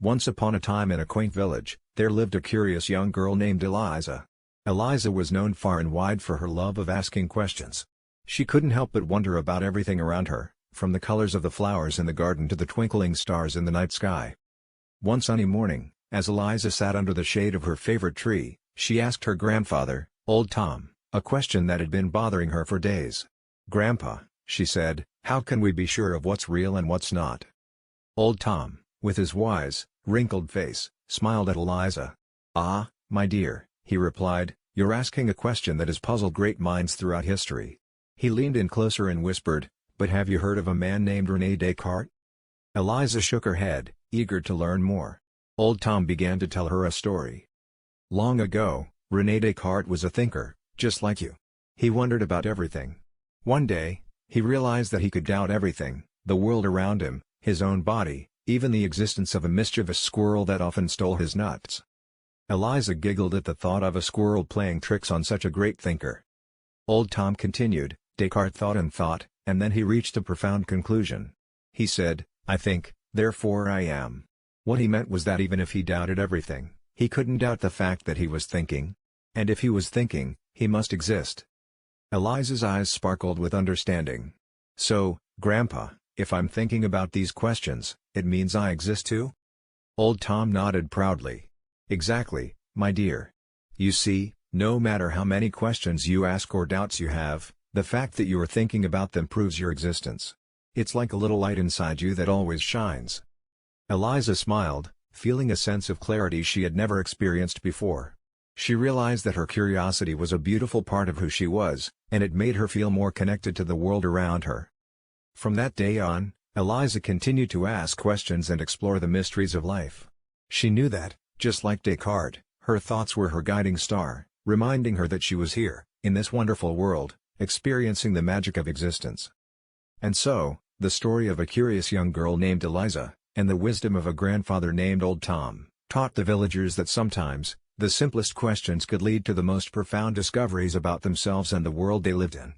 Once upon a time in a quaint village, there lived a curious young girl named Eliza. Eliza was known far and wide for her love of asking questions. She couldn't help but wonder about everything around her, from the colors of the flowers in the garden to the twinkling stars in the night sky. One sunny morning, as Eliza sat under the shade of her favorite tree, she asked her grandfather, Old Tom, a question that had been bothering her for days. "Grandpa," she said, "how can we be sure of what's real and what's not?" Old Tom, with his wise, wrinkled face, smiled at Eliza. "Ah, my dear," he replied, "you're asking a question that has puzzled great minds throughout history." He leaned in closer and whispered, "But have you heard of a man named René Descartes?" Eliza shook her head, eager to learn more. Old Tom began to tell her a story. Long ago, René Descartes was a thinker, just like you. He wondered about everything. One day, he realized that he could doubt everything: the world around him, his own body, even the existence of a mischievous squirrel that often stole his nuts. Eliza giggled at the thought of a squirrel playing tricks on such a great thinker. Old Tom continued, "Descartes thought, and then he reached a profound conclusion. He said, 'I think, therefore I am.' What he meant was that even if he doubted everything, he couldn't doubt the fact that he was thinking. And if he was thinking, he must exist." Eliza's eyes sparkled with understanding. "So, Grandpa, if I'm thinking about these questions, it means I exist too?" Old Tom nodded proudly. "Exactly, my dear. You see, no matter how many questions you ask or doubts you have, the fact that you are thinking about them proves your existence. It's like a little light inside you that always shines." Eliza smiled, feeling a sense of clarity she had never experienced before. She realized that her curiosity was a beautiful part of who she was, and it made her feel more connected to the world around her. From that day on, Eliza continued to ask questions and explore the mysteries of life. She knew that, just like Descartes, her thoughts were her guiding star, reminding her that she was here, in this wonderful world, experiencing the magic of existence. And so, the story of a curious young girl named Eliza, and the wisdom of a grandfather named Old Tom, taught the villagers that sometimes, the simplest questions could lead to the most profound discoveries about themselves and the world they lived in.